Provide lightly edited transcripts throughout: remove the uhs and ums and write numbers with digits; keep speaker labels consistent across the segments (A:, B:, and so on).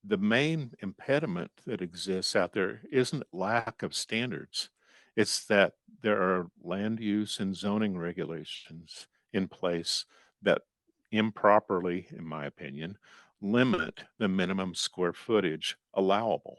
A: The main impediment that exists out there isn't lack of standards. It's that there are land use and zoning regulations in place that improperly, in my opinion, limit the minimum square footage allowable.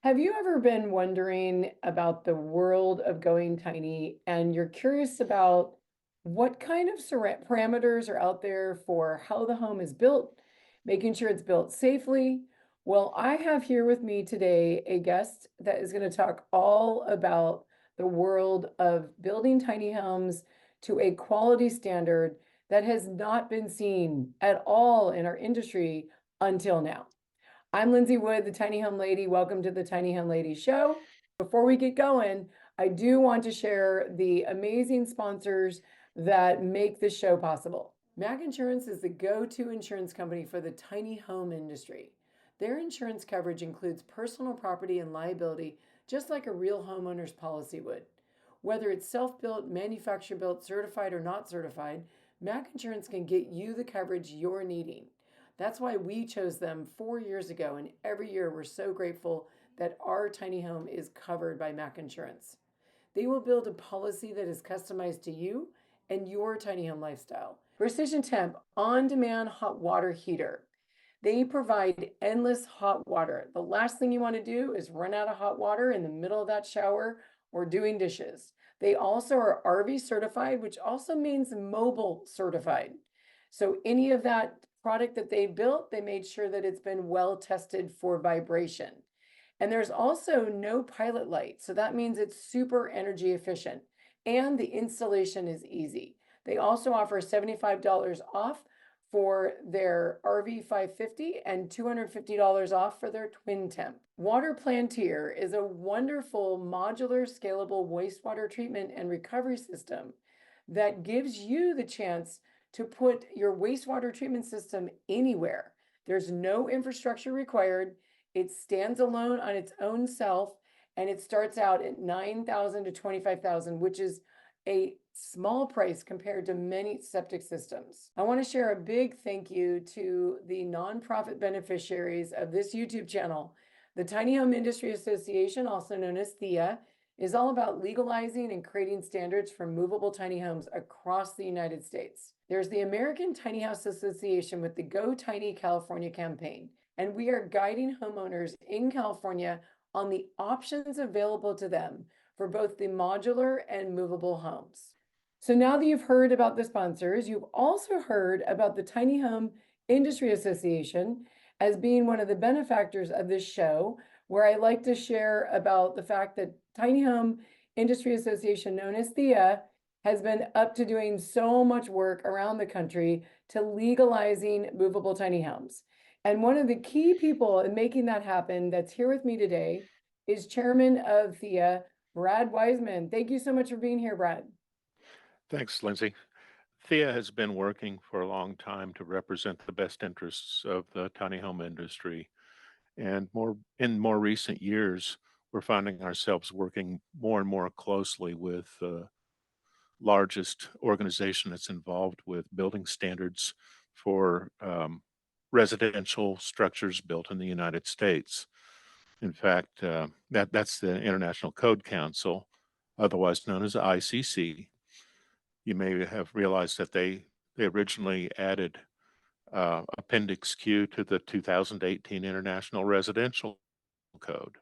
B: Have you ever been wondering about the world of going tiny and you're curious about what kind of parameters are out there for how the home is built, making sure it's built safely? Well, I have here with me today a guest that is going to talk all about the world of building tiny homes to a quality standard that has not been seen at all in our industry until now. I'm Lindsay Wood, the Tiny Home Lady. Welcome to the Tiny Home Lady Show. Before we get going, I do want to share the amazing sponsors that make this show possible. Mac Insurance is the go-to insurance company for the tiny home industry. Their insurance coverage includes personal property and liability, just like a real homeowner's policy would. Whether it's self-built, manufacturer-built, certified, or not certified, Mac Insurance can get you the coverage you're needing. That's why we chose them 4 years ago, and every year we're so grateful that our tiny home is covered by Mac Insurance. They will build a policy that is customized to you and your tiny home lifestyle. Precision Temp on demand hot water heater. They provide endless hot water. The last thing you want to do is run out of hot water in the middle of that shower or doing dishes. They also are RV certified, which also means mobile certified. So any of that product that they built, they made sure that it's been well tested for vibration. And there's also no pilot light. So that means it's super energy efficient and the installation is easy. They also offer $75 off for their RV 550 and $250 off for their twin temp. Water Plantier is a wonderful modular scalable wastewater treatment and recovery system that gives you the chance to put your wastewater treatment system anywhere. There's no infrastructure required. It stands alone on its own self, and it starts out at 9,000 to 25,000, which is a small price compared to many septic systems. I want to share a big thank you to the nonprofit beneficiaries of this YouTube channel. The Tiny Home Industry Association, also known as THIA, is all about legalizing and creating standards for movable tiny homes across the United States. There's the American Tiny House Association with the Go Tiny California campaign, and we are guiding homeowners in California on the options available to them for both the modular and movable homes. So now that you've heard about the sponsors, you've also heard about the Tiny Home Industry Association as being one of the benefactors of this show, where I like to share about the fact that Tiny Home Industry Association, known as THIA, has been up to doing so much work around the country to legalizing movable tiny homes. And one of the key people in making that happen that's here with me today is Chairman of THIA, Brad Wiseman. Thank you so much for being here, Brad.
A: Thanks, Lindsay. Thea has been working for a long time to represent the best interests of the tiny home industry. And more recent years, we're finding ourselves working more and more closely with the largest organization that's involved with building standards for residential structures built in the United States. In fact, that's the International Code Council, otherwise known as ICC. You may have realized that they originally added Appendix Q to the 2018 International Residential Code,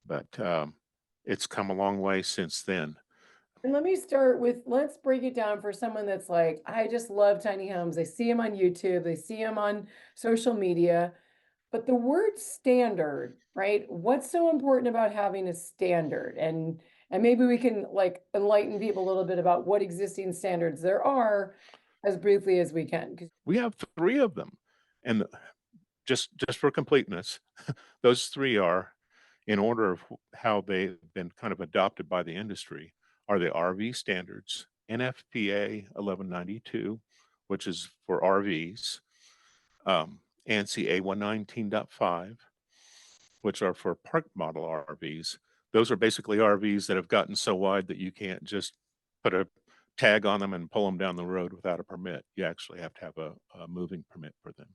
A: but it's come a long way since then.
B: And let me start with, let's break it down for someone that's like, I just love tiny homes. They see them on YouTube, they see them on social media. But the word standard, right? What's so important about having a standard? And maybe we can like enlighten people a little bit about what existing standards there are as briefly as we can.
A: We have three of them, and just for completeness, those three are in order of how they've been kind of adopted by the industry are the RV standards, NFPA 1192, which is for RVs, ANSI A119.5, which are for park model RVs, Those are basically RVs that have gotten so wide that you can't just put a tag on them and pull them down the road without a permit. You actually have to have a moving permit for them.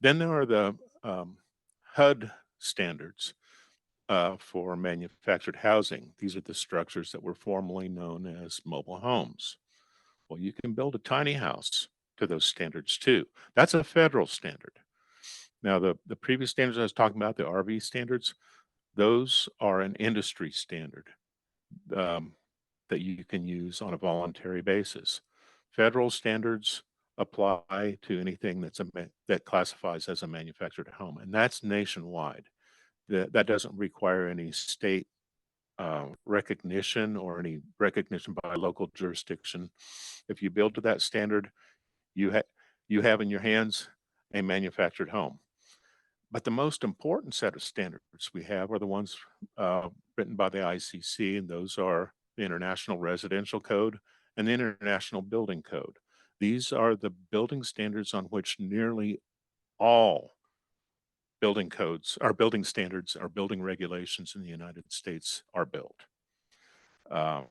A: Then there are the HUD standards for manufactured housing. These are the structures that were formerly known as mobile homes. Well, you can build a tiny house to those standards too. That's a federal standard. Now, the previous standards I was talking about, the RV standards, those are an industry standard um, that you can use on a voluntary basis. Federal standards apply to anything that classifies as a manufactured home, and that's nationwide. That doesn't require any state recognition or any recognition by local jurisdiction. If you build to that standard, you ha- you have in your hands a manufactured home. But the most important set of standards we have are the ones written by the ICC, and those are the International Residential Code and the International Building Code. These are the building standards on which nearly all building codes, our building standards, our building regulations in the United States are built. Um,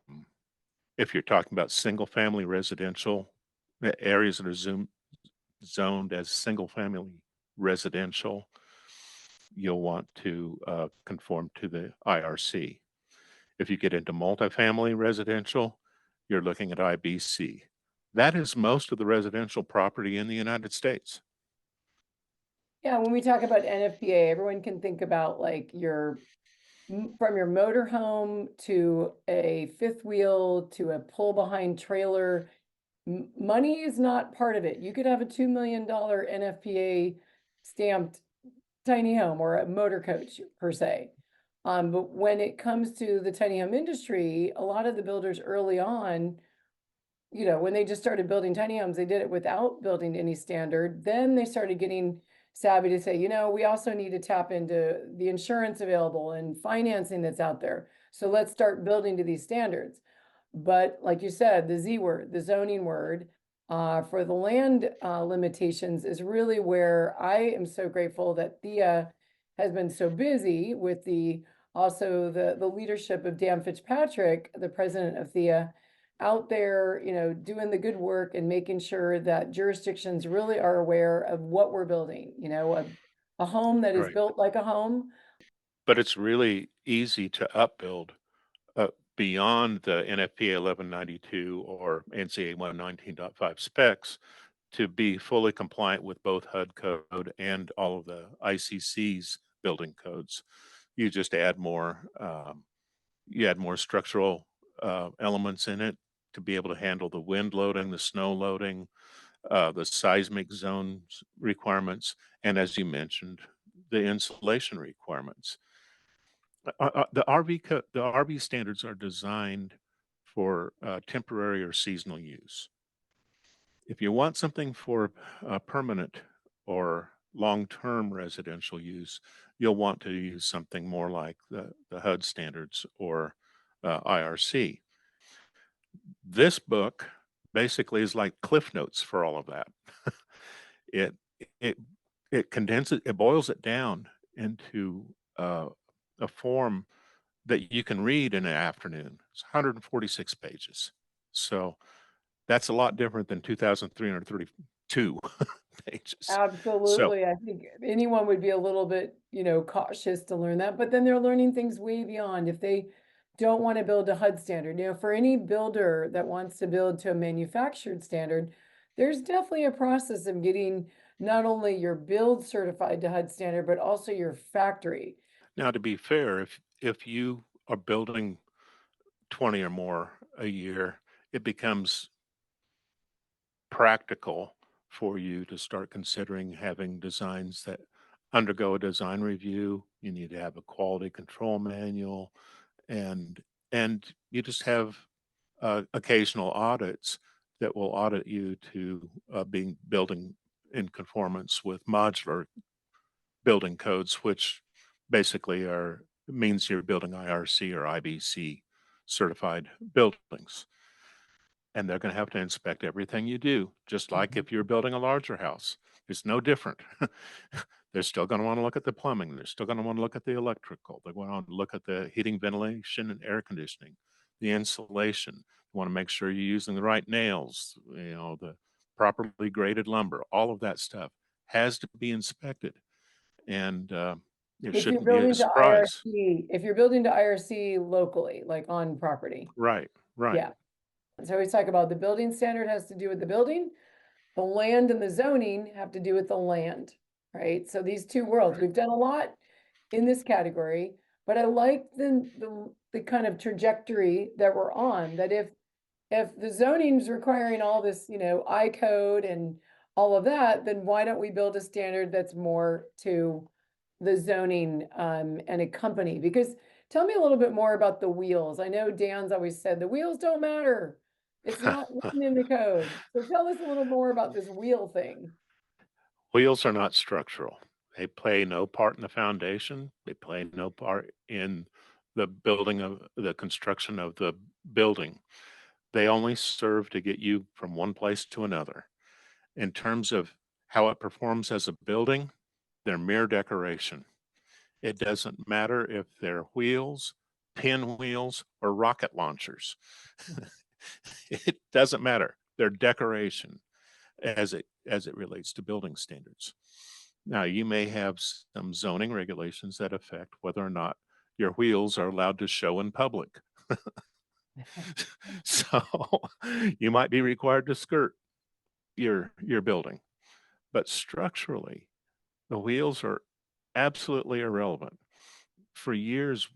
A: if you're talking about single family residential areas that are zoned as single family residential, you'll want to conform to the IRC. If you get into multifamily residential, you're looking at IBC. That is most of the residential property in the United States.
B: Yeah, when we talk about NFPA, everyone can think about like from your motor home to a fifth wheel to a pull behind trailer. Money is not part of it. You could have a $2 million NFPA stamped tiny home or a motor coach per se. But when it comes to the tiny home industry, a lot of the builders early on, when they just started building tiny homes, they did it without building any standard. Then they started getting savvy to say, we also need to tap into the insurance available and financing that's out there. So let's start building to these standards. But like you said, the Z word, the zoning word, for the land limitations is really where I am so grateful that THIA has been so busy with the leadership of Dan Fitzpatrick, the president of THIA, out there, doing the good work and making sure that jurisdictions really are aware of what we're building, a home that is
A: Right.
B: built like a home.
A: But it's really easy to upbuild beyond the NFPA 1192 or NCA 119.5 specs to be fully compliant with both HUD code and all of the ICC's building codes. You just add more, you add more structural elements in it to be able to handle the wind loading, the snow loading, the seismic zones requirements, and as you mentioned, the insulation requirements. The RV standards are designed for temporary or seasonal use. If you want something for permanent or long-term residential use, you'll want to use something more like the HUD standards or IRC. This book basically is like cliff notes for all of that. it it it condenses, it boils it down into a form that you can read in an afternoon. It's 146 pages. So that's a lot different than 2,332 pages. So
B: Absolutely. I think anyone would be a little bit, cautious to learn that, but then they're learning things way beyond if they don't want to build a HUD standard. For any builder that wants to build to a manufactured standard, there's definitely a process of getting not only your build certified to HUD standard, but also your factory.
A: now to be fair, if you are building 20 or more a year, it becomes practical for you to start considering having designs that undergo a design review. You need to have a quality control manual, and you just have occasional audits that will audit you to being building in conformance with modular building codes, which basically are means you're building IRC or IBC certified buildings. And they're going to have to inspect everything you do, just like
B: Mhm.
A: if you're building a larger house. It's no different. They're still gonna wanna look at the plumbing, they're still gonna wanna look at the electrical, they're gonna wanna look at the heating, ventilation, and air conditioning, the insulation. You wanna make sure you're using the right nails, the properly graded lumber, all of that stuff has to be inspected, and, it
B: If you're
A: shouldn't be a
B: building to
A: surprise.
B: IRC, if you're building to IRC locally, like on property.
A: Right, right.
B: Yeah. So we talk about the building standard has to do with the building, the land and the zoning have to do with the land, right? So these two worlds,
A: Right.
B: we've done a lot in this category, but I like the kind of trajectory that we're on, that if the zoning's requiring all this, I code and all of that, then why don't we build a standard that's more to the zoning and a company? Because tell me a little bit more about the wheels. I know Dan's always said the wheels don't matter. It's not written in the code. So tell us a little more about this wheel thing.
A: Wheels are not structural. They play no part in the foundation. They play no part in the building of the construction of the building. They only serve to get you from one place to another. In terms of how it performs as a building, they're mere decoration. It doesn't matter if they're wheels, pinwheels, or rocket launchers. It doesn't matter. They're decoration as it relates to building standards. Now, you may have some zoning regulations that affect whether or not your wheels are allowed to show in public. So you might be required to skirt your building, but structurally, the wheels are absolutely irrelevant. For years,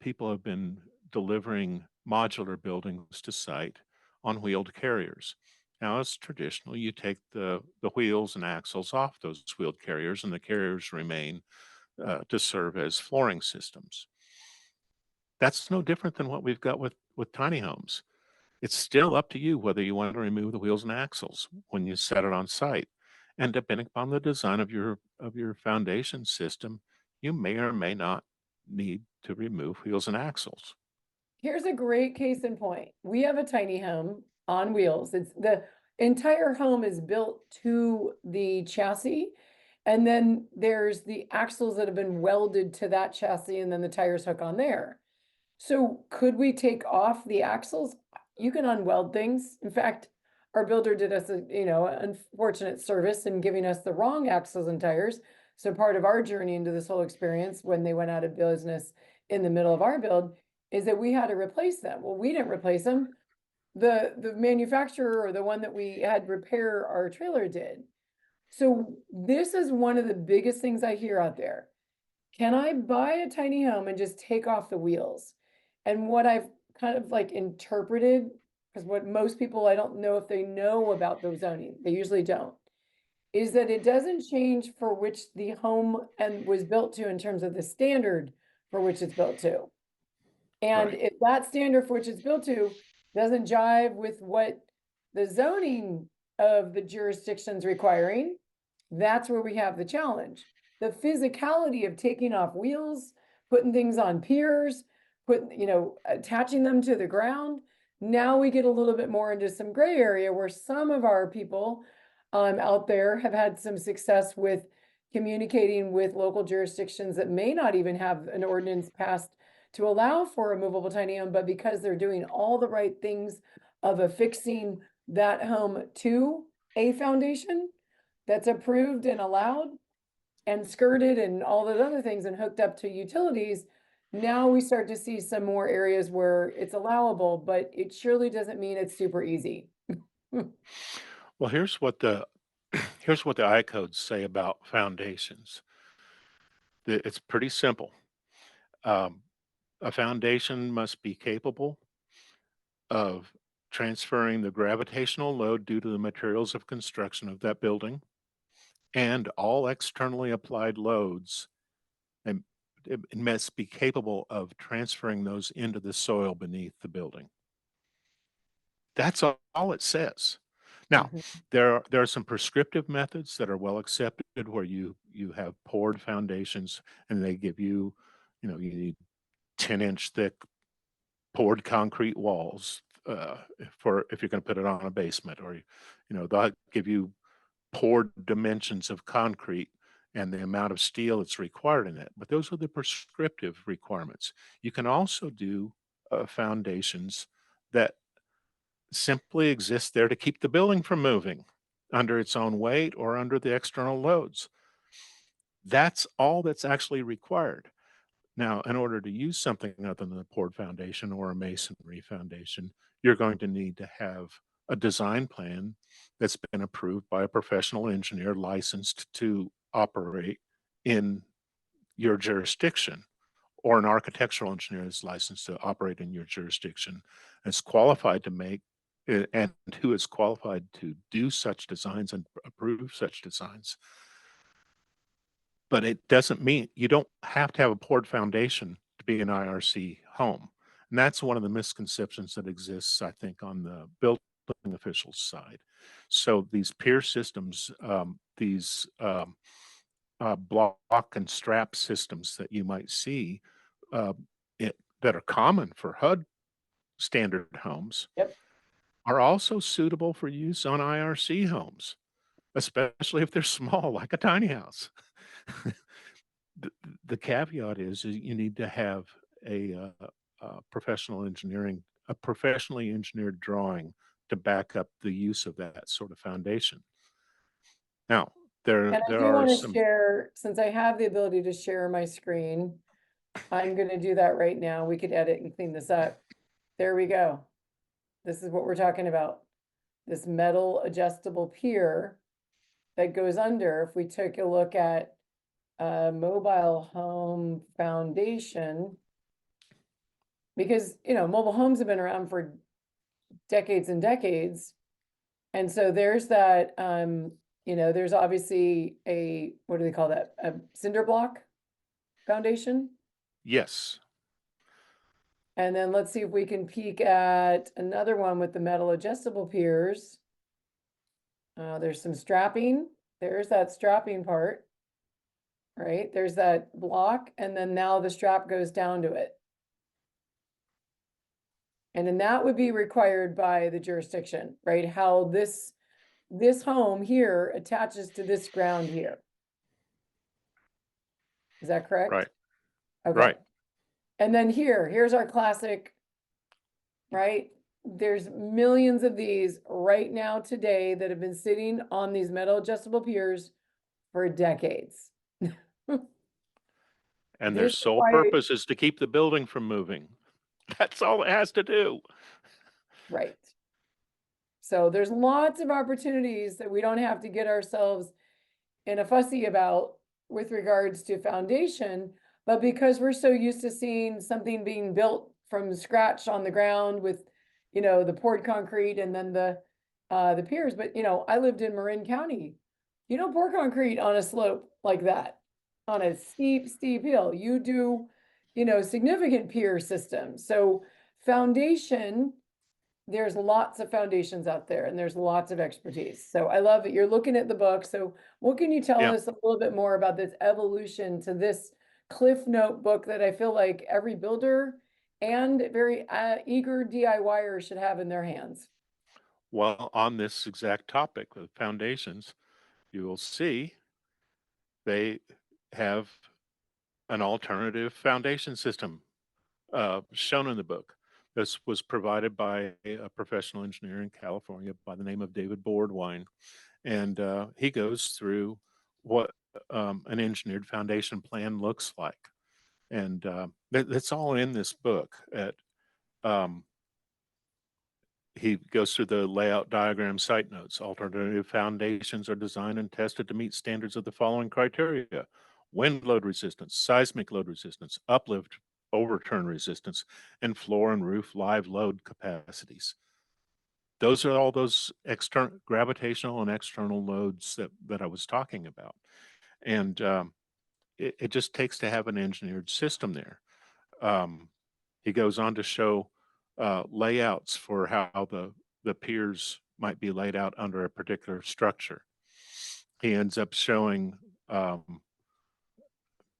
A: people have been delivering modular buildings to site on wheeled carriers. Now, it's traditional. You take the wheels and axles off those wheeled carriers, and the carriers remain to serve as flooring systems. That's no different than what we've got with tiny homes. It's still up to you whether you want to remove the wheels and axles when you set it on site. And depending upon the design of your foundation system, you may or may not need to remove wheels and axles.
B: Here's a great case in point. We have a tiny home on wheels. It's the entire home is built to the chassis. And then there's the axles that have been welded to that chassis, and then the tires hook on there. So could we take off the axles? You can unweld things. In fact, our builder did us a, unfortunate service in giving us the wrong axles and tires. So part of our journey into this whole experience when they went out of business in the middle of our build is that we had to replace them. Well, we didn't replace them. The manufacturer or the one that we had repair our trailer did. So this is one of the biggest things I hear out there. Can I buy a tiny home and just take off the wheels? And what I've kind of like interpreted, because what most people, I don't know if they know about the zoning, they usually don't, is that it doesn't change for which the home and was built to in terms of the standard for which it's built to. And
A: Right.
B: if that standard for which it's built to doesn't jive with what the zoning of the jurisdiction's requiring, that's where we have the challenge. The physicality of taking off wheels, putting things on piers, attaching them to the ground. Now we get a little bit more into some gray area where some of our people out there have had some success with communicating with local jurisdictions that may not even have an ordinance passed to allow for a movable tiny home, but because they're doing all the right things of affixing that home to a foundation that's approved and allowed and skirted and all those other things and hooked up to utilities, now we start to see some more areas where it's allowable, but it surely doesn't mean it's super easy.
A: Well, here's what the I codes say about foundations. It's pretty simple. Um, a foundation must be capable of transferring the gravitational load due to the materials of construction of that building and all externally applied loads, and it must be capable of transferring those into the soil beneath the building. That's all it says. Now,
B: Mhm.
A: there are some prescriptive methods that are well accepted where you have poured foundations and they give you need 10-inch thick poured concrete walls for if you're going to put it on a basement, or they'll give you poured dimensions of concrete and the amount of steel that's required in it. But those are the prescriptive requirements. You can also do foundations that simply exist there to keep the building from moving under its own weight or under the external loads. That's all that's actually required. Now, in order to use something other than a poured foundation or a masonry foundation, you're going to need to have a design plan that's been approved by a professional engineer licensed to operate in your jurisdiction, or an architectural engineer that's licensed to operate in your jurisdiction, is qualified to make and who is qualified to do such designs and approve such designs. But it doesn't mean you don't have to have a poured foundation to be an IRC home. And that's one of the misconceptions that exists, I think, on the building officials side. So these pier systems, these block and strap systems that you might see uh, that are common for HUD standard homes
B: Yep.
A: are also suitable for use on IRC homes, especially if they're small, like a tiny house. the, the caveat is you need to have a professional engineering, a professionally engineered drawing to back up the use of that sort of foundation. Now,
B: And I
A: there
B: do
A: are
B: want to
A: some,
B: share, since I have the ability to share my screen, I'm going to do that right now. We could edit and clean this up. There we go. This is what we're talking about. This metal adjustable pier that goes under. If we took a look at a mobile home foundation, because, mobile homes have been around for decades and decades. And so there's that, there's obviously what do they call that? A cinder block foundation.
A: yes,
B: And then let's see if we can peek at another one with the metal adjustable piers. There's some strapping. There's that strapping part, right? There's that block, and then now the strap goes down to it. And then that would be required by the jurisdiction, right? How this home here attaches to this ground here. Is that correct?
A: right,
B: Okay.
A: right.
B: And then here's our classic, right? There's millions of these right now today that have been sitting on these metal adjustable piers for decades.
A: And their
B: This is
A: sole
B: why,
A: purpose is to keep the building from moving. That's all it has to do.
B: right. So there's lots of opportunities that we don't have to get ourselves in a fussy about with regards to foundation, but because we're so used to seeing something being built from scratch on the ground with, the poured concrete and then the piers. But I lived in Marin County. You don't pour concrete on a slope like that, on a steep, steep hill. You do, significant pier systems. So foundation, there's lots of foundations out there and there's lots of expertise. So I love it. You're looking at the book. So what can you tell
A: Yeah.
B: us a little bit more about this evolution to this Cliff Note book that I feel like every builder and very eager DIYer should have in their hands?
A: Well, on this exact topic of foundations, you will see they have an alternative foundation system shown in the book. This was provided by a professional engineer in California by the name of David Boardwine. And he goes through what an engineered foundation plan looks like. And that's all in this book. Um, he goes through the layout diagram site notes. Alternative foundations are designed and tested to meet standards of the following criteria: wind load resistance, seismic load resistance, uplift overturn resistance, and floor and roof live load capacities. Those are all those external gravitational and external loads that I was talking about. And it just takes to have an engineered system there. Um, he goes on to show layouts for how the piers might be laid out under a particular structure. He ends up showing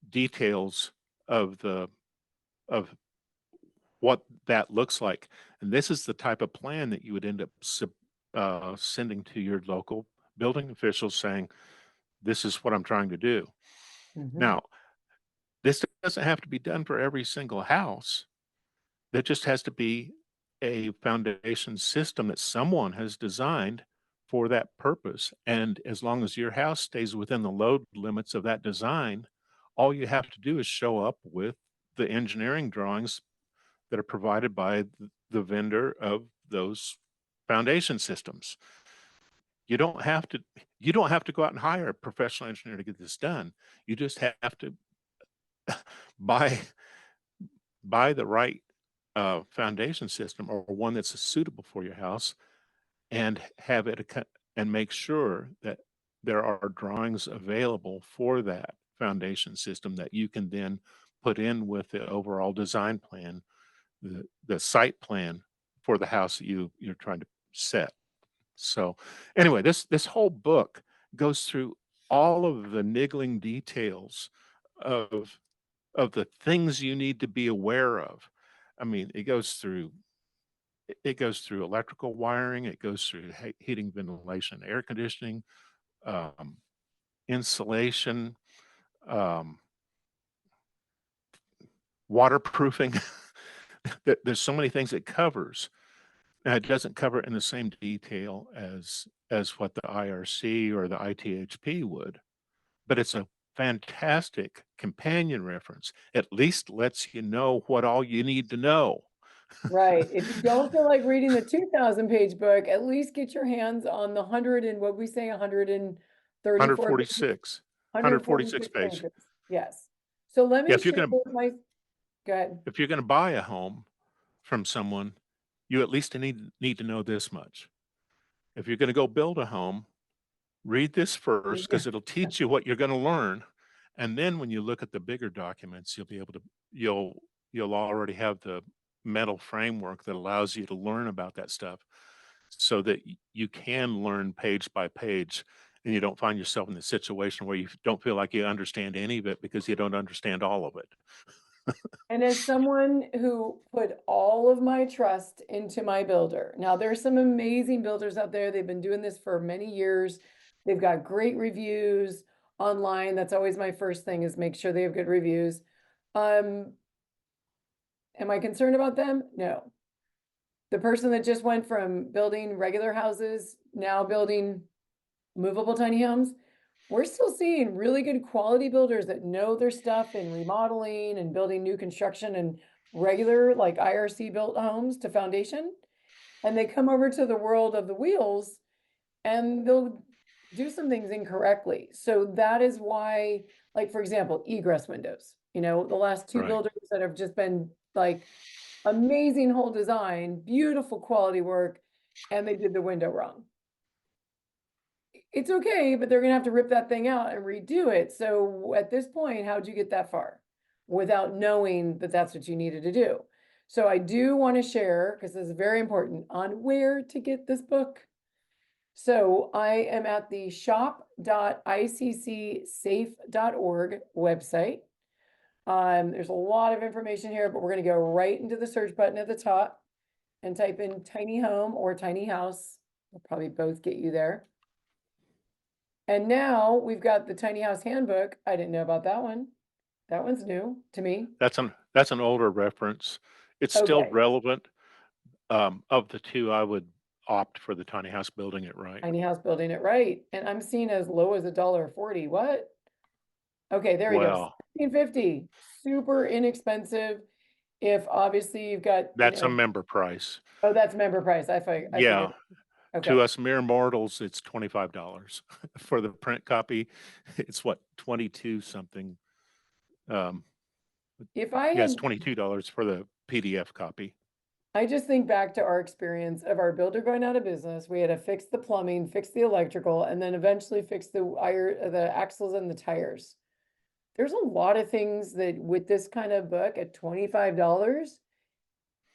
A: details of the of what that looks like, and this is the type of plan that you would end up sending to your local building officials, saying, this is what I'm trying to do.
B: Mhm.
A: Now, this doesn't have to be done for every single house. There just has to be a foundation system that someone has designed for that purpose. And as long as your house stays within the load limits of that design, all you have to do is show up with the engineering drawings that are provided by the vendor of those foundation systems. You don't have to you don't have to go out and hire a professional engineer to get this done. You just have to buy buy the right foundation system or one that's suitable for your house and have it and make sure that there are drawings available for that foundation system that you can then put in with the overall design plan, the site plan for the house that you're trying to set. So anyway, this whole book goes through all of the niggling details of the things you need to be aware of. I mean, it goes through electrical wiring, it goes through heating, ventilation, air conditioning, um, insulation, um, waterproofing. There's so many things it covers. Now, it doesn't cover it in the same detail as what the IRC or the ITHP would, but it's a fantastic companion reference. At least lets you know what all you need to know.
B: Right. If you don't feel like reading the 2,000-page book, at least get your hands on the 100 and what we say 134 pages,
A: 146, 146
B: 146
A: page.
B: pages. Yes. So let
A: Yeah,
B: me share with my go ahead.
A: if you're gonna buy a home from someone, you at least need to know this much. If you're gonna go build a home, read this first
B: Yeah.
A: because it'll teach you what you're gonna learn, and then when you look at the bigger documents, you'll already have the mental framework that allows you to learn about that stuff so that you can learn page by page, and you don't find yourself in the situation where you don't feel like you understand any of it because you don't understand all of it.
B: And as someone who put all of my trust into my builder, now there's some amazing builders out there. They've been doing this for many years. They've got great reviews online. That's always my first thing is make sure they have good reviews. Um, am I concerned about them? No. The person that just went from building regular houses, now building movable tiny homes, we're still seeing really good quality builders that know their stuff in remodeling and building new construction and regular like IRC built homes to foundation. And they come over to the world of the wheels and they'll do some things incorrectly. So that is why, like, for example, egress windows, the last two
A: Right.
B: builders that have just been like amazing whole design, beautiful quality work, and they did the window wrong. It's okay, but they're gonna have to rip that thing out and redo it. So at this point, how'd you get that far without knowing that that's what you needed to do? So I do want to share, because this is very important, on where to get this book. So I am at the shop.iccsafe.org website. There's a lot of information here, but we're going to go right into the search button at the top and type in tiny home or tiny house. They'll probably both get you there. And now we've got the tiny house handbook. I didn't know about that one. That one's new to me.
A: That's an older reference. It's still
B: Okay,
A: relevant. Of the 2, I would opt for the tiny house building it right.
B: tiny house building it right. And I'm seeing as low as $1.40. What? Okay, there we go.
A: Well,
B: 16.50. Super inexpensive. If obviously you've got,
A: that's a member price.
B: oh, that's member price. I
A: Yeah,
B: figured.
A: to
B: Okay.
A: us mere mortals, it's $25. For the print copy, it's what, 22 something. Um,
B: If I
A: yeah, it's
B: had,
A: $22 for the PDF copy.
B: I just think back to our experience of our builder going out of business. We had to fix the plumbing, fix the electrical, and then eventually fix the axles and the tires. There's a lot of things that with this kind of book at $25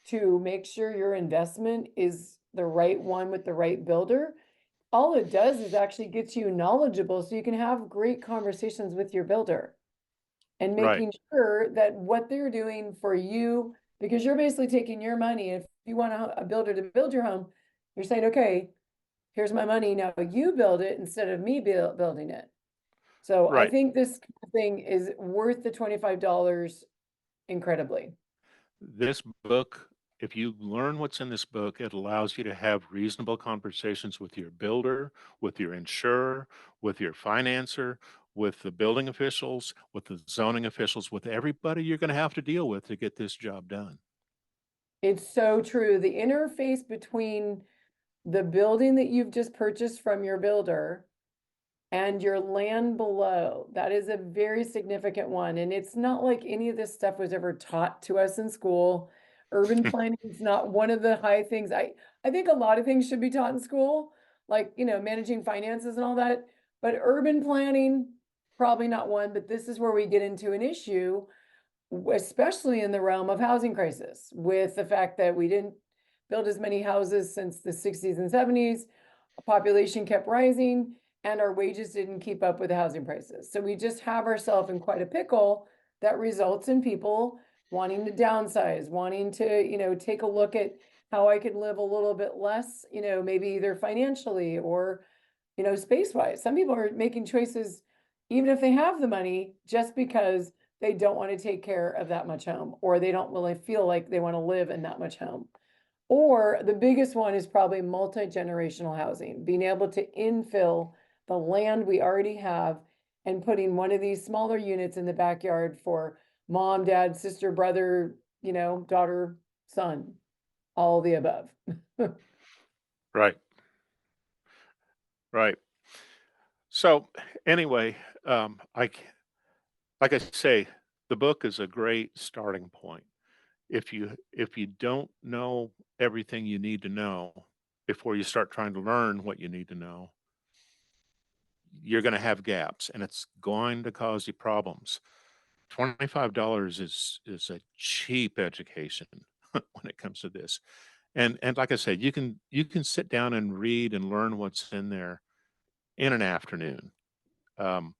B: to make sure your investment is the right one with the right builder. All it does is actually gets you knowledgeable so you can have great conversations with your builder and
A: Right,
B: making sure that what they're doing for you, because you're basically taking your money. If you want a builder to build your home, you're saying, okay, here's my money. Now you build it instead of me building it. So I
A: Right.
B: think this thing is worth the $25 incredibly.
A: This book, if you learn what's in this book, it allows you to have reasonable conversations with your builder, with your insurer, with your financer, with the building officials, with the zoning officials, with everybody you're going to have to deal with to get this job done.
B: It's so true. The interface between the building that you've just purchased from your builder and your land below, that is a very significant one. And it's not like any of this stuff was ever taught to us in school. Urban planning is not one of the high things. I think a lot of things should be taught in school, like, managing finances and all that. But urban planning, probably not one, but this is where we get into an issue, especially in the realm of housing crisis, with the fact that we didn't build as many houses since the 60s and 70s, population kept rising, and our wages didn't keep up with the housing prices. So we just have ourselves in quite a pickle that results in people wanting to downsize, wanting to, take a look at how I could live a little bit less, maybe either financially or, space wise. Some people are making choices, even if they have the money, just because they don't want to take care of that much home, or they don't really feel like they want to live in that much home. Or the biggest one is probably multi-generational housing, being able to infill the land we already have and putting one of these smaller units in the backyard for mom, dad, sister, brother, daughter, son, all the above.
A: Right, right. So anyway, like I say, the book is a great starting point. If you don't know everything you need to know before you start trying to learn what you need to know, you're going to have gaps, and it's going to cause you problems. $25 is a cheap education when it comes to this. And like I said, you can sit down and read and learn what's in there in an afternoon. Um,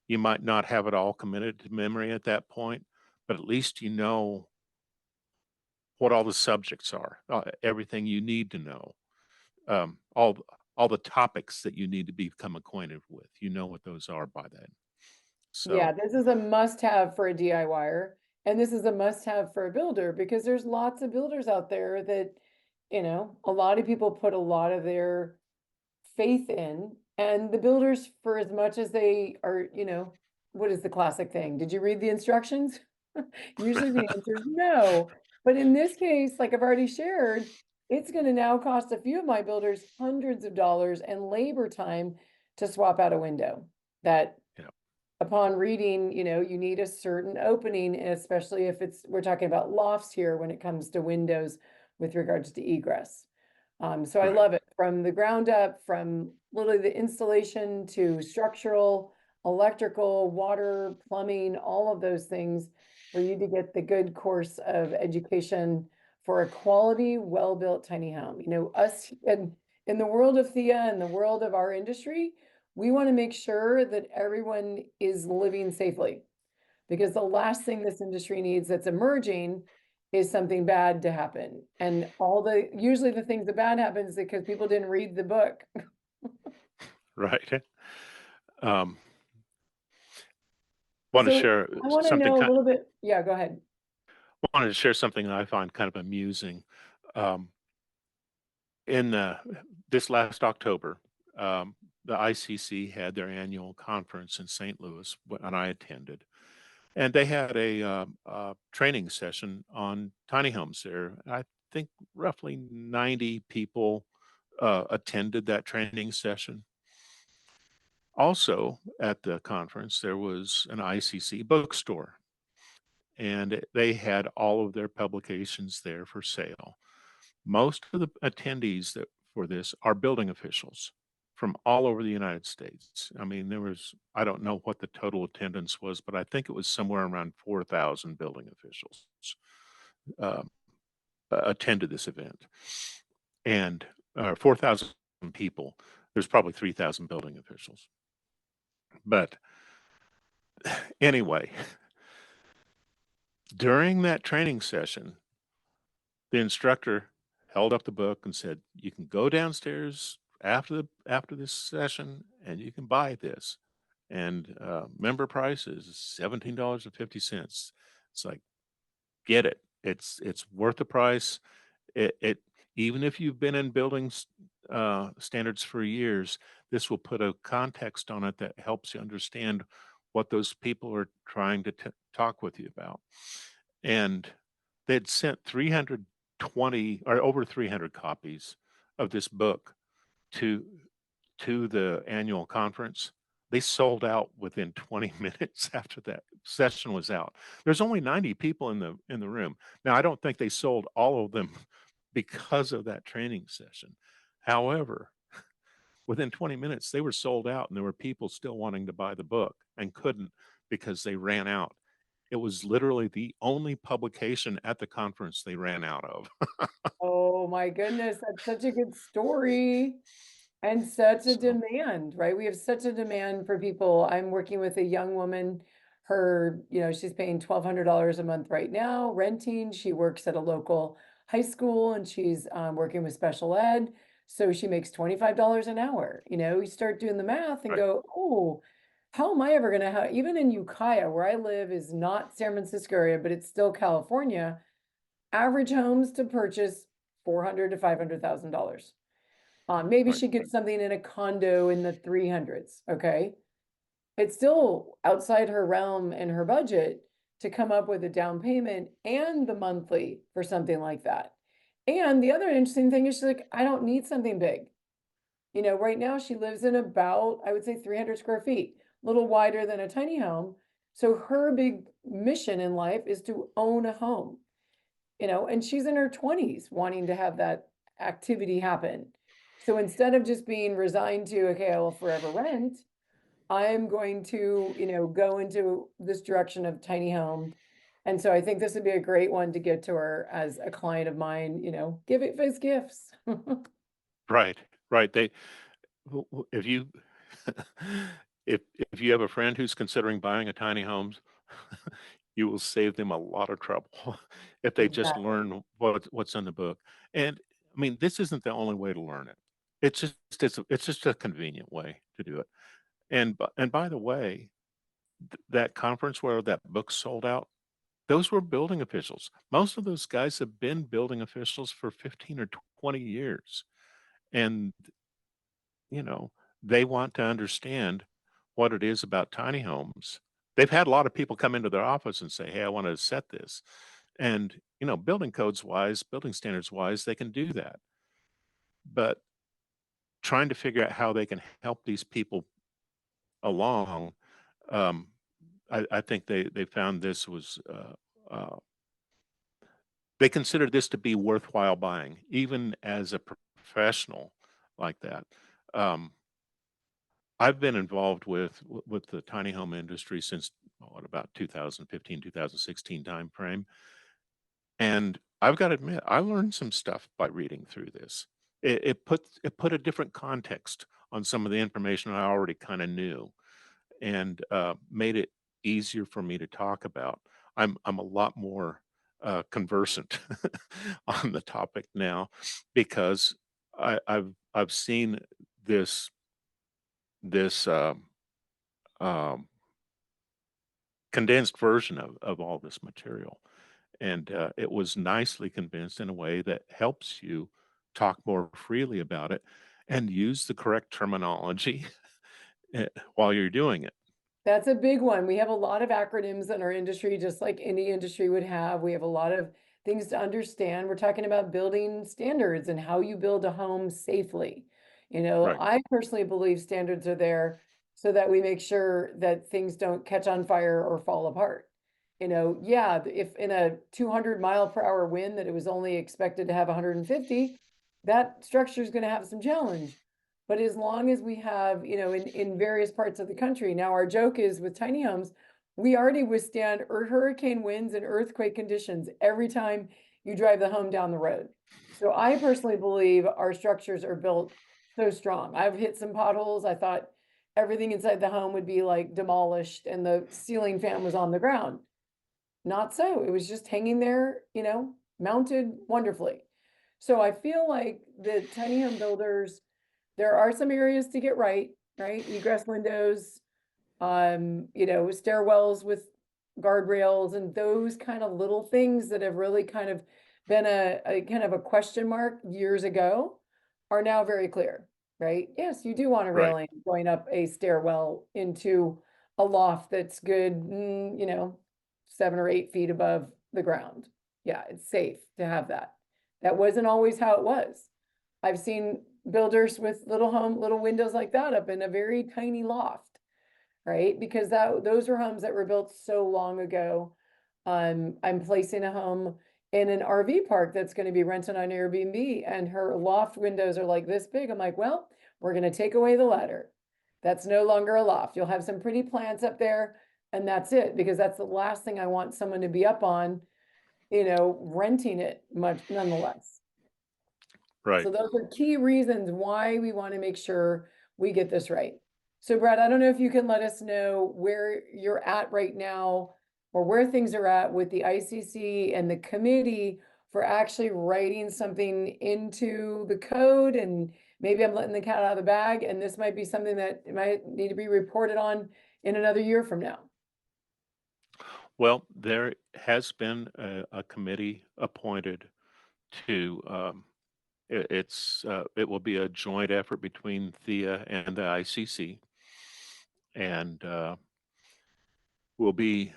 A: you might not have it all committed to memory at that point, but at least you know what all the subjects are, everything you need to know, all the topics that you need to become acquainted with. You know what those are by then.
B: Yeah,
A: So,
B: this is a must-have for a DIYer, and this is a must-have for a builder because there's lots of builders out there that, a lot of people put a lot of their faith in. And the builders, for as much as they are, what is the classic thing? Did you read the instructions? Usually the answer is no. But in this case, like I've already shared, it's going to now cost a few of my builders hundreds of dollars and labor time to swap out a window that,
A: yeah,
B: upon reading, you need a certain opening, especially if we're talking about lofts here when it comes to windows with regards to egress. So I
A: right,
B: love it from the ground up, from literally the installation to structural, electrical, water, plumbing, all of those things for you to get the good course of education for a quality, well-built tiny home. Us in the world of THIA and the world of our industry, we want to make sure that everyone is living safely, because the last thing this industry needs that's emerging is something bad to happen. And usually the things that bad happens is because people didn't read the book.
A: right. Um, want to
B: So
A: share
B: I want to
A: something
B: know a
A: kind
B: little bit. Yeah, go ahead.
A: wanted to share something that I find kind of amusing. Um, in this last October, the ICC had their annual conference in St. Louis, and I attended. And they had a training session on tiny homes there. I think roughly 90 people attended that training session. Also at the conference, there was an ICC bookstore, and they had all of their publications there for sale. Most of the attendees for this are building officials from all over the United States. I mean, I don't know what the total attendance was, but I think it was somewhere around 4,000 building officials um, attended this event. And 4,000 people, there's probably 3,000 building officials. But anyway, during that training session, the instructor held up the book and said, "You can go downstairs after this session and you can buy this." and member price is $17.50. It's like, get it. It's worth the price. It even if you've been in buildings standards for years, this will put a context on it that helps you understand what those people are trying to talk with you about. And they'd sent 320 or over 300 copies of this book to the annual conference. They sold out within 20 minutes after that session was out. There's only 90 people in the room. Now, I don't think they sold all of them because of that training session. However, within 20 minutes, they were sold out and there were people still wanting to buy the book and couldn't because they ran out. It was literally the only publication at the conference they ran out of.
B: Oh my goodness, that's such a good story. And such a
A: So,
B: demand, right? We have such a demand for people. I'm working with a young woman. She's paying $1,200 a month right now, renting. She works at a local high school and she's working with special ed. So she makes $25 an hour. You start doing the math and
A: right,
B: go, oh, how am I ever going to have, even in Ukiah, where I live is not San Francisco area, but it's still California, average homes to purchase 400 to $500,000. Maybe
A: right.
B: she gets something in a condo in the 300s, okay? It's still outside her realm and her budget to come up with a down payment and the monthly for something like that. And the other interesting thing is she's like, I don't need something big. Right now she lives in about, I would say 300 square feet, a little wider than a tiny home. So her big mission in life is to own a home, and she's in her 20s wanting to have that activity happen. So instead of just being resigned to, okay, I will forever rent, I'm going to, go into this direction of tiny home. And so I think this would be a great one to get to her as a client of mine, give it as gifts.
A: Right, right. If you if you have a friend who's considering buying a tiny home, you will save them a lot of trouble if they just
B: Exactly.
A: learn what's in the book. And I mean, this isn't the only way to learn it. It's just a convenient way to do it. And by the way, that conference where that book sold out, those were building officials. Most of those guys have been building officials for 15 or 20 years. And you know, they want to understand what it is about tiny homes. They've had a lot of people come into their office and say, "Hey, I want to set this." And, building codes wise, building standards wise, they can do that. But trying to figure out how they can help these people along, um, I think they found this was they considered this to be worthwhile buying, even as a professional like that. Um, I've been involved with the tiny home industry since what about 2015, 2016 timeframe, and I've got to admit, I learned some stuff by reading through this. It put a different context on some of the information I already kind of knew, and made it easier for me to talk about. I'm a lot more conversant on the topic now because I've seen this this um, condensed version of all this material. And it was nicely condensed in a way that helps you talk more freely about it and use the correct terminology while you're doing it.
B: That's a big one. We have a lot of acronyms in our industry, just like any industry would have. We have a lot of things to understand. We're talking about building standards and how you build a home safely.
A: Right.
B: I personally believe standards are there so that we make sure that things don't catch on fire or fall apart. Yeah, if in a 200-mile-per-hour wind that it was only expected to have 150, that structure is going to have some challenge. But as long as we have, in various parts of the country, now our joke is with tiny homes, we already withstand hurricane winds and earthquake conditions every time you drive the home down the road. So I personally believe our structures are built so strong. I've hit some potholes. I thought everything inside the home would be like demolished and the ceiling fan was on the ground. Not so. It was just hanging there, mounted wonderfully. So I feel like the tiny home builders, there are some areas to get right, right? Egress windows, Stairwells with guardrails and those kind of little things that have really kind of been a kind of a question mark years ago are now very clear, right? Yes, you do want a
A: Right.
B: railing going up a stairwell into a loft that's good, 7 or 8 feet above the ground. Yeah, it's safe to have that. That wasn't always how it was. I've seen builders with little windows like that up in a very tiny loft, right? Because those are homes that were built so long ago. I'm placing a home in an RV park that's going to be rented on Airbnb, and her loft windows are like this big. I'm like, well, we're going to take away the ladder. That's no longer a loft. You'll have some pretty plants up there, and that's it, because that's the last thing I want someone to be up on, renting it much nonetheless.
A: Right.
B: So those are key reasons why we want to make sure we get this right. So Brad, I don't know if you can let us know where you're at right now or where things are at with the ICC and the committee for actually writing something into the code. And maybe I'm letting the cat out of the bag, and this might be something that might need to be reported on in another year from now.
A: Well, there has been a committee appointed to, it will be a joint effort between THIA and the ICC, and we'll be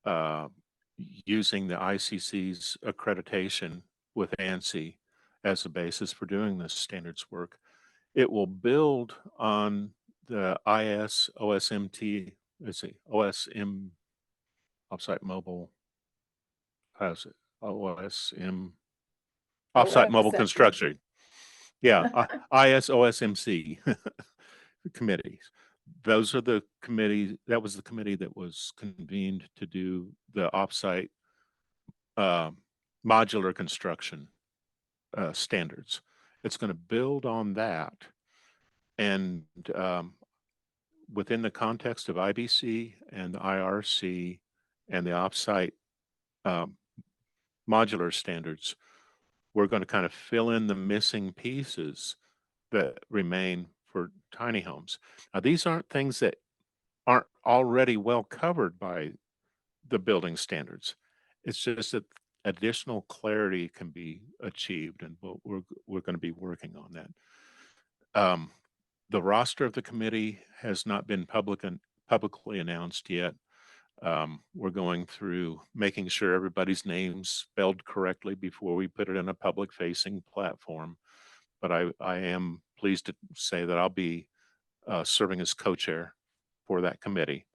A: uh, using the ICC's accreditation with ANSI as a basis for doing this standards work. It will build on the IS OSMT, let's see, OSM offsite mobile, how's it? OSM offsite mobile
B: OFSM.
A: construction. Yeah, ISOSMC committees. Those are the committees. That was the committee that was convened to do the offsite uh, modular construction standards. It's going to build on that, and um, within the context of IBC and the IRC and the offsite um, modular standards, we're going to kind of fill in the missing pieces that remain for tiny homes. Now, these aren't things that aren't already well covered by the building standards. It's just that additional clarity can be achieved, and we're going to be working on that. The roster of the committee has not been publicly announced yet. We're going through making sure everybody's name's spelled correctly before we put it in a public facing platform. But I am pleased to say that I'll be serving as co-chair for that committee.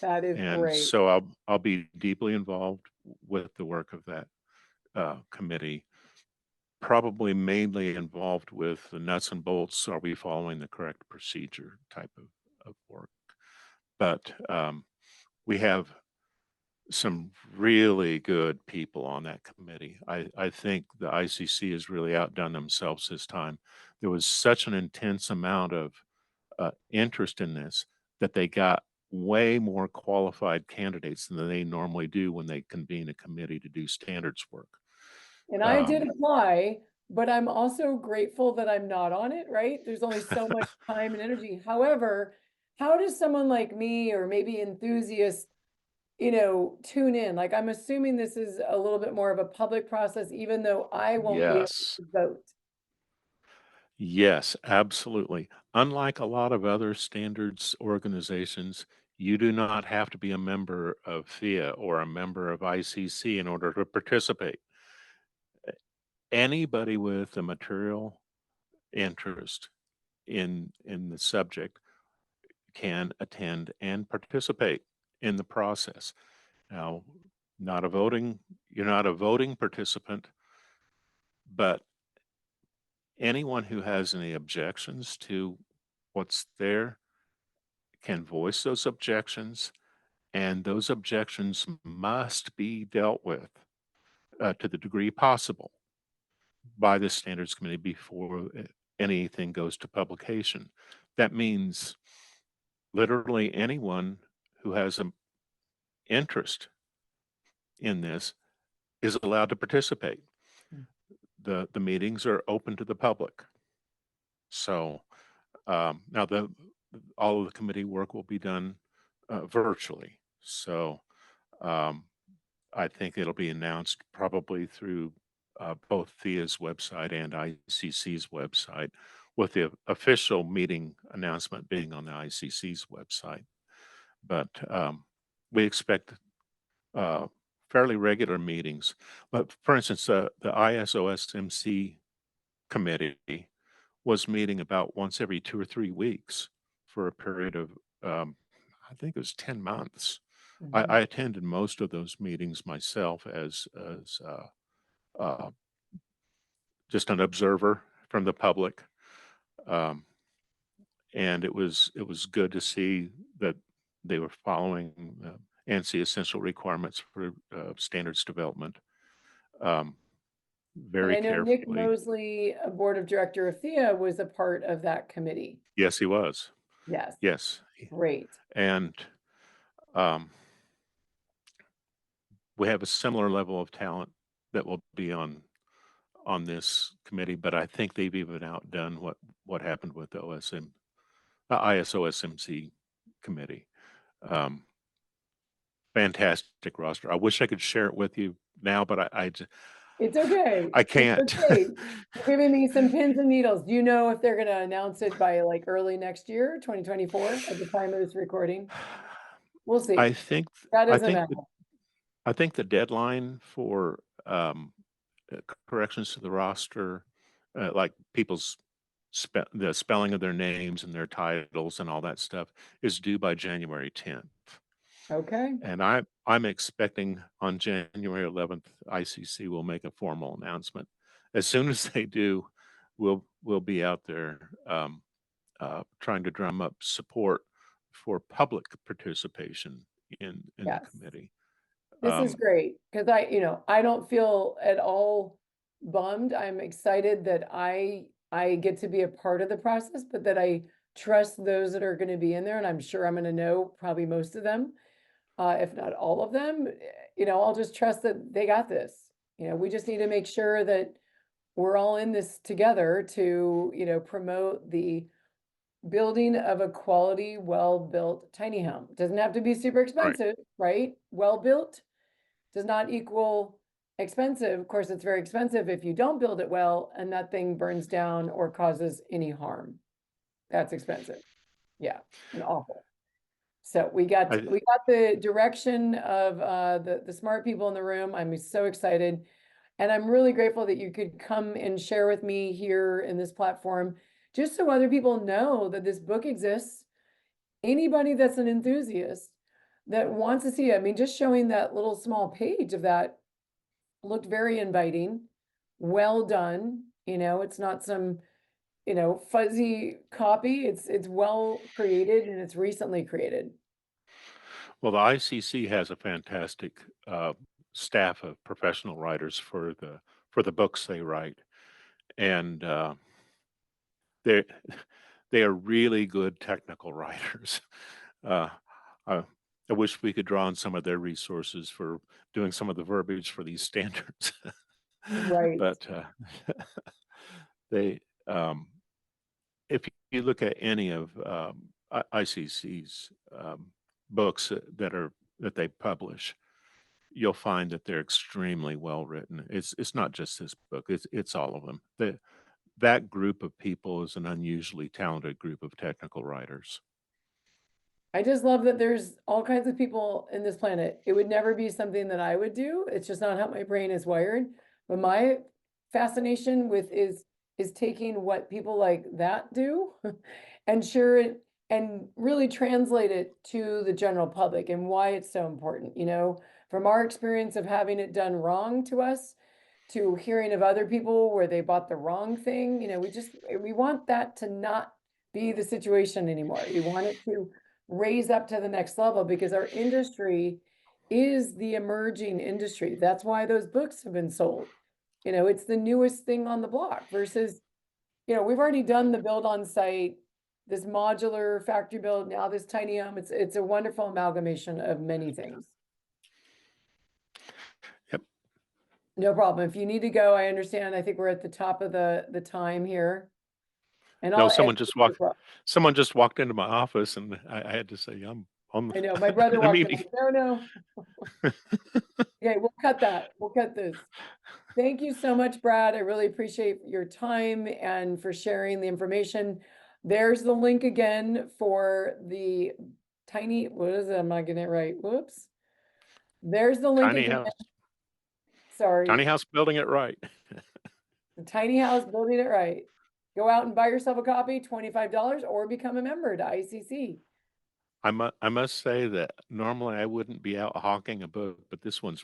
B: That is
A: And
B: great.
A: so I'll be deeply involved with the work of that committee, probably mainly involved with the nuts and bolts. Are we following the correct procedure type of work? But we have some really good people on that committee. I think the ICC has really outdone themselves this time. There was such an intense amount of interest in this that they got way more qualified candidates than they normally do when they convene a committee to do standards work.
B: And I did
A: Um,
B: apply, but I'm also grateful that I'm not on it, right? There's only so much time and energy. However, how does someone like me or maybe enthusiast, tune in? Like, I'm assuming this is a little bit more of a public process, even though I won't be able
A: yes,
B: to vote.
A: yes, absolutely. Unlike a lot of other standards organizations, you do not have to be a member of THIA or a member of ICC in order to participate. Anybody with a material interest in the subject can attend and participate in the process. Now, you're not a voting participant, but anyone who has any objections to what's there can voice those objections, and those objections must be dealt with to the degree possible by the standards committee before anything goes to publication. That means literally anyone who has an interest in this is allowed to participate. The meetings are open to the public. So now all of the committee work will be done virtually. So um, I think it'll be announced probably through both THIA's website and ICC's website, with the official meeting announcement being on the ICC's website. But we expect uh, fairly regular meetings. But for instance, the ISOSMC committee was meeting about once every 2 or 3 weeks for a period of, um, I think it was 10 months.
B: Mhm.
A: I attended most of those meetings myself as uh, just an observer from the public, um, and it was good to see that they were following ANSI essential requirements for standards development um,
B: And
A: very
B: I know Nick
A: carefully.
B: Mosley, a board of director of THIA, was a part of that committee.
A: Yes, he was.
B: Yes,
A: Yes,
B: great.
A: and um, we have a similar level of talent that will be on this committee, but I think they've even outdone what happened with the ISOSMC committee. Um, Fantastic roster. I wish I could share it with you now, but
B: It's okay.
A: I
B: It's
A: can't.
B: okay. You're giving me some pins and needles. Do you know if they're gonna announce it by, like, early next year, 2024, at the time of this recording? We'll
A: I
B: see.
A: think
B: That
A: I
B: doesn't
A: think
B: matter.
A: I think the deadline for corrections to the roster, like people's the spelling of their names and their titles and all that stuff, is due by January 10th.
B: Okay,
A: And I'm expecting on January 11th, ICC will make a formal announcement. As soon as they do, we'll be out there trying to drum up support for public participation in the
B: yes.
A: committee.
B: This is
A: Um,
B: great because I don't feel at all bummed. I'm excited that I get to be a part of the process, but that I trust those that are gonna be in there, and I'm sure I'm gonna know probably most of them, if not all of them. I'll just trust that they got this. We just need to make sure that we're all in this together to, promote the building of a quality, well-built tiny home. Doesn't have to be super
A: right.
B: expensive, right? Well-built does not equal expensive. Of course, it's very expensive if you don't build it well and that thing burns down or causes any harm. That's expensive. Yeah, and awful. So we got
A: I,
B: we got the direction of the smart people in the room. I'm so excited. And I'm really grateful that you could come and share with me here in this platform, just so other people know that this book exists. Anybody that's an enthusiast that wants to see it, I mean, just showing that little small page of that looked very inviting, well done. It's not some, fuzzy copy. It's well created and it's recently created.
A: well, the ICC has a fantastic staff of professional writers for the books they write, and they they are really good technical writers. Uh, I, I wish we could draw on some of their resources for doing some of the verbiage for these standards,
B: Right.
A: but they if you look at any of ICC's books that they publish, you'll find that they're extremely well written. It's not just this book; it's all of them. That group of people is an unusually talented group of technical writers.
B: I just love that there's all kinds of people in this planet. It would never be something that I would do. It's just not how my brain is wired. But my fascination with is taking what people like that do and share it and really translate it to the general public and why it's so important, from our experience of having it done wrong to us to hearing of other people where they bought the wrong thing. We want that to not be the situation anymore. We want it to raise up to the next level because our industry is the emerging industry. That's why those books have been sold. It's the newest thing on the block versus, we've already done the build on site, this modular factory build, now this tiny home. It's a wonderful amalgamation of many things.
A: Yep.
B: No problem. If you need to go, I understand. I think we're at the top of the time here. And
A: No,
B: I'll edit.
A: someone just walked into my office, and I had to say, on
B: I know, my brother
A: I
B: walked
A: mean,
B: in like, "No, no." Okay, we'll cut that. We'll cut this. Thank you so much, Brad. I really appreciate your time and for sharing the information. There's the link again for the tiny, what is it? I'm not getting it right. Whoops. There's the link
A: tiny
B: again.
A: house, tiny
B: Sorry.
A: house building it right.
B: The tiny house building it right. Go out and buy yourself a copy, $25, or become a member to ICC.
A: I must say that normally I wouldn't be out hawking a book, but this one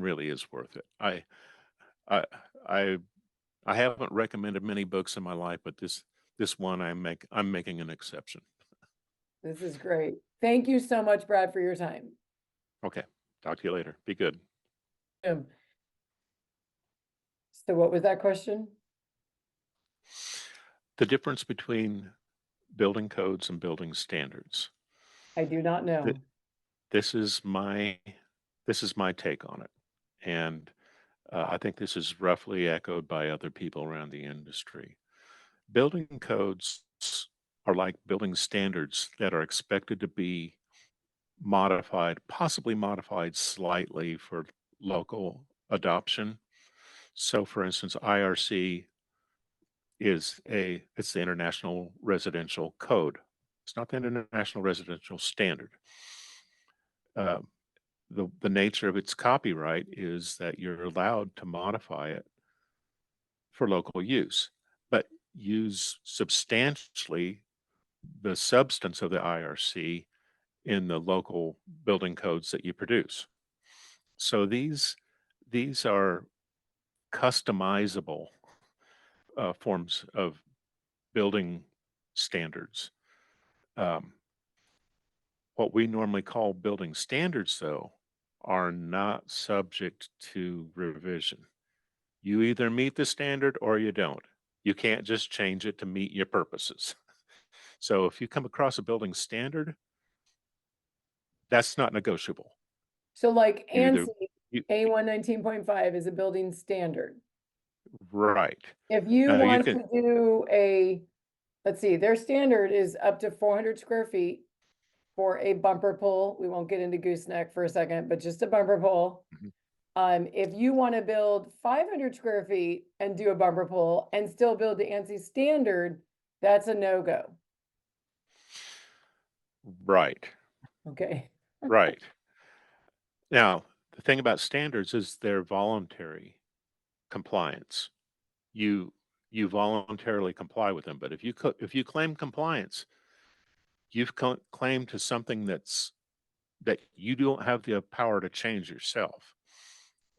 A: really is worth it. I I I haven't recommended many books in my life, but this one I'm making an exception.
B: This is great. Thank you so much, Brad, for your time.
A: Okay. Talk to you later. Be good.
B: Um, So what was that question?
A: The difference between building codes and building standards.
B: I do not
A: Th-
B: know.
A: This is my take on it. And I think this is roughly echoed by other people around the industry. Building codes are like building standards that are expected to be modified, possibly modified slightly for local adoption. So for instance, IRC it's the International Residential Code. It's not the International Residential Standard. Um, the nature of its copyright is that you're allowed to modify it for local use, but use substantially the substance of the IRC in the local building codes that you produce. So these are customizable forms of building standards. Um, what we normally call building standards, though, are not subject to revision. You either meet the standard or you don't. You can't just change it to meet your purposes. So if you come across a building standard, that's not negotiable.
B: So like
A: You either
B: ANSI,
A: you
B: A1 19.5 is a building standard.
A: right.
B: If you
A: Now you
B: want
A: can
B: to do let's see, their standard is up to 400 square feet for a bumper pull. We won't get into gooseneck for a second, but just a bumper pull.
A: Mhm.
B: If you want to build 500 square feet and do a bumper pull and still build the ANSI standard, that's a no-go.
A: Right.
B: Okay.
A: Right. Now, the thing about standards is they're voluntary compliance. You you voluntarily comply with them, but if you claim compliance, you've claimed to something that you don't have the power to change yourself.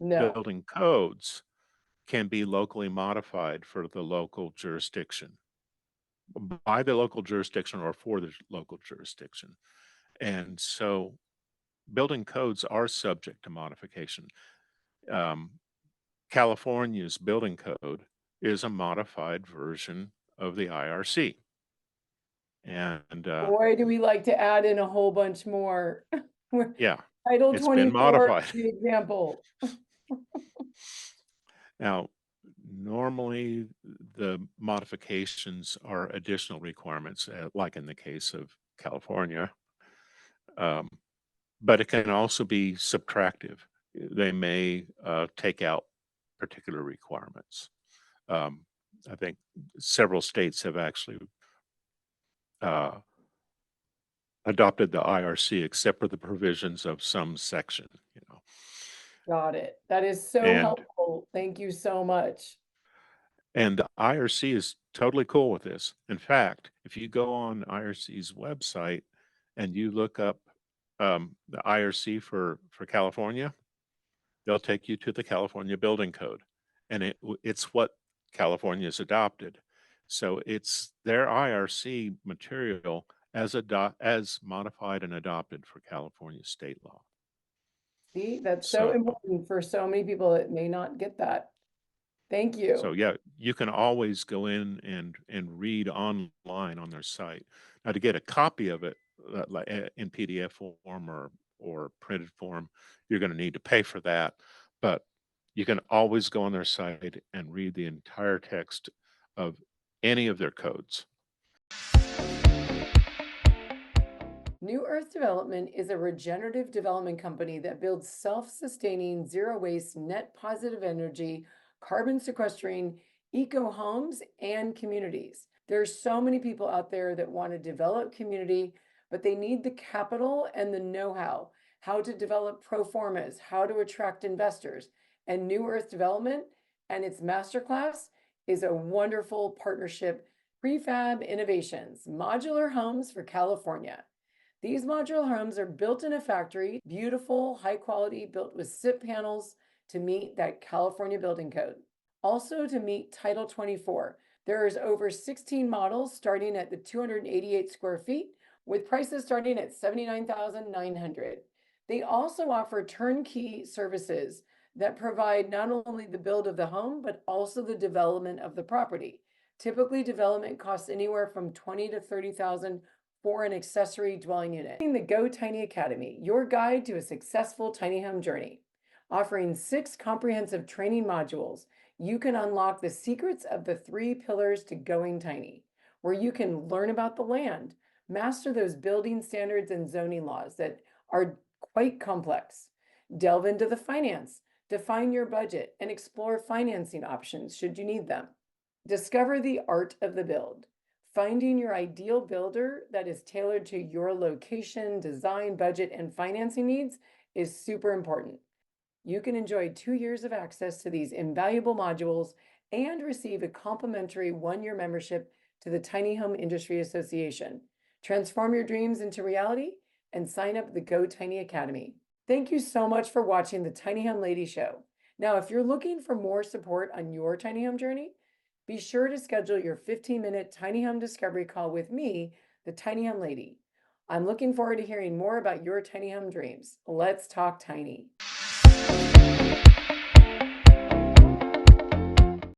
B: No,
A: Building codes can be locally modified for the local jurisdiction, by the local jurisdiction or for the local jurisdiction. And so building codes are subject to modification. Um, California's building code is a modified version of the IRC. And
B: boy, do we like to add in a whole bunch more.
A: yeah,
B: Title
A: it's been
B: 24
A: modified.
B: is the example.
A: Now, normally the modifications are additional requirements, like in the case of California, um, but it can also be subtractive. They may take out particular requirements. Um, I think several states have actually uh, adopted the IRC except for the provisions of some section, you know.
B: Got it. That is so
A: And
B: helpful. Thank you so much.
A: And the IRC is totally cool with this. In fact, if you go on IRC's website and you look up the IRC for California, they'll take you to the California Building Code, and it's what California has adopted. So it's their IRC material as modified and adopted for California state law.
B: See, that's so
A: So
B: important for so many people that may not get that. Thank
A: So
B: you.
A: yeah, you can always go in and read online on their site. Now to get a copy of it in PDF form or printed form, you're going to need to pay for that. But you can always go on their site and read the entire text of any of their codes.
B: New Earth Development is a regenerative development company that builds self-sustaining, zero-waste, net positive energy, carbon sequestering eco homes and communities. There's so many people out there that want to develop community, but they need the capital and the know-how, how to develop pro formas, how to attract investors. And New Earth Development and its masterclass is a wonderful partnership. Prefab Innovations, modular homes for California. These modular homes are built in a factory, beautiful, high quality, built with SIP panels to meet that California building code. Also to meet Title 24. There is over 16 models starting at the 288 square feet with prices starting at $79,900. They also offer turnkey services that provide not only the build of the home, but also the development of the property. Typically, development costs anywhere from $20,000 to $30,000 for an accessory dwelling unit. The Go Tiny Academy, your guide to a successful tiny home journey. Offering 6 comprehensive training modules, you can unlock the secrets of the 3 pillars to going tiny, where you can learn about the land, master those building standards and zoning laws that are quite complex, delve into the finance, define your budget, and explore financing options should you need them. Discover the art of the build. Finding your ideal builder that is tailored to your location, design, budget, and financing needs is super important. You can enjoy 2 years of access to these invaluable modules and receive a complimentary 1-year membership to the Tiny Home Industry Association. Transform your dreams into reality and sign up at the Go Tiny Academy. Thank you so much for watching the Tiny Home Lady Show. Now, if you're looking for more support on your tiny home journey, be sure to schedule your 15-minute tiny home discovery call with me, the Tiny Home Lady. I'm looking forward to hearing more about your tiny home dreams. Let's talk tiny.